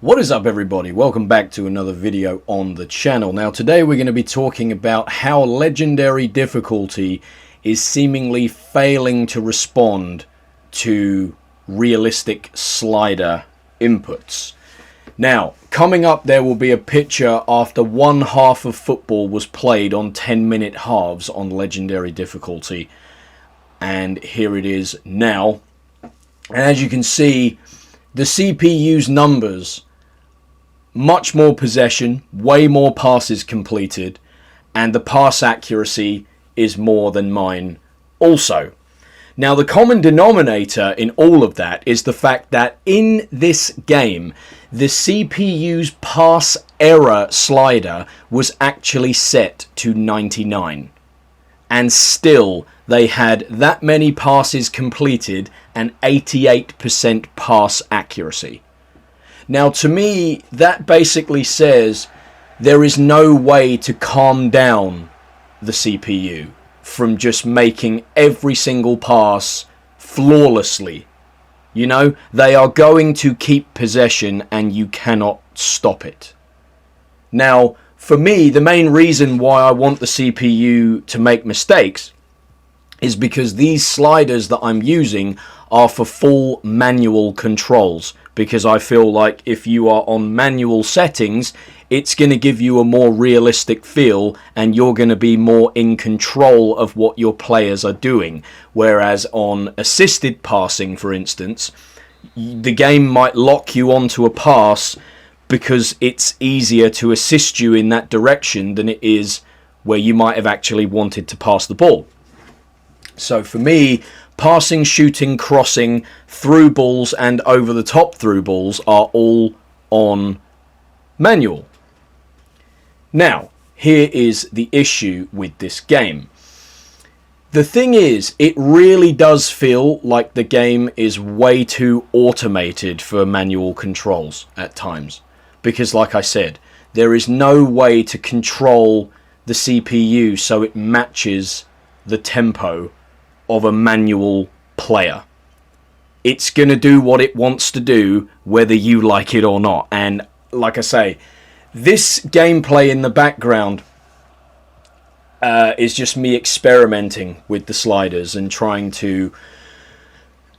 What is up, everybody? Welcome back to another video on the channel. Now today we're going to be talking about how legendary difficulty is seemingly failing to respond to realistic slider inputs. Now coming up, there will be a picture after one half of football was played on 10-minute halves on legendary difficulty, and here it is now. And as you can see, the CPU's numbers, much more possession, way more passes completed, and the pass accuracy is more than mine also. Now the common denominator in all of that is the fact that in this game, the CPU's pass error slider was actually set to 99. And still, they had that many passes completed and 88% pass accuracy. Now, to me, that basically says there is no way to calm down the CPU from just making every single pass flawlessly. You know, they are going to keep possession and you cannot stop it. Now, for me, the main reason why I want the CPU to make mistakes is because these sliders that I'm using are for full manual controls, because I feel like if you are on manual settings, it's going to give you a more realistic feel and you're going to be more in control of what your players are doing. Whereas on assisted passing, for instance, the game might lock you onto a pass because it's easier to assist you in that direction than it is where you might have actually wanted to pass the ball. So for me, passing, shooting, crossing, through balls and over the top through balls are all on manual. Now, here is the issue with this game. The thing is, it really does feel like the game is way too automated for manual controls at times. Because like I said, there is no way to control the CPU so it matches the tempo of a manual player. It's going to do what it wants to do whether you like it or not. And like I say, this gameplay in the background is just me experimenting with the sliders and trying to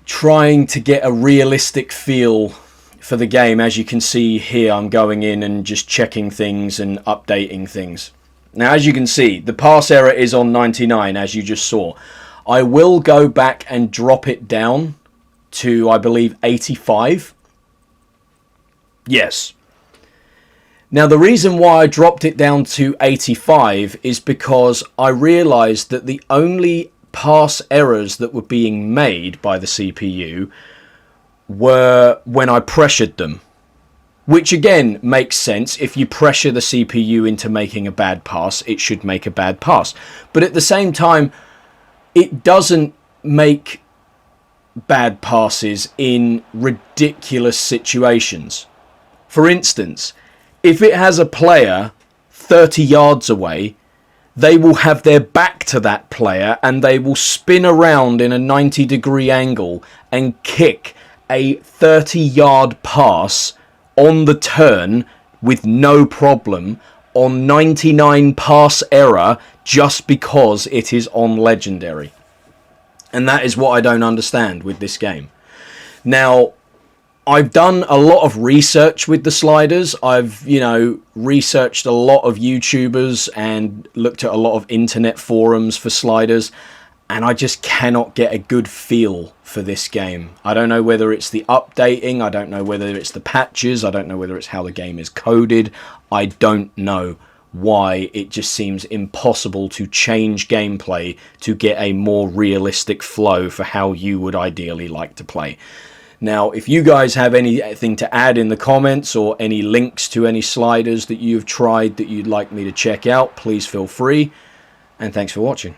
get a realistic feel for the game. As you can see here, I'm going in and just checking things and updating things. Now, as you can see, the pass error is on 99, as you just saw. I will go back and drop it down to, I believe, 85. Yes. Now, the reason why I dropped it down to 85 is because I realized that the only pass errors that were being made by the CPU were when I pressured them. Which again makes sense. If you pressure the CPU into making a bad pass, it should make a bad pass. But at the same time, it doesn't make bad passes in ridiculous situations. For instance, if it has a player 30 yards away, they will have their back to that player and they will spin around in a 90-degree angle and kick a 30-yard pass on the turn with no problem on 99 pass error just because it is on legendary. And that is what I don't understand with this game. Now, I've done a lot of research with the sliders. I've, researched a lot of YouTubers and looked at a lot of internet forums for sliders, and I just cannot get a good feel for this game. I don't know whether it's the updating, I don't know whether it's the patches, I don't know whether it's how the game is coded. I don't know why it just seems impossible to change gameplay to get a more realistic flow for how you would ideally like to play. Now, if you guys have anything to add in the comments or any links to any sliders that you've tried that you'd like me to check out, please feel free, and thanks for watching.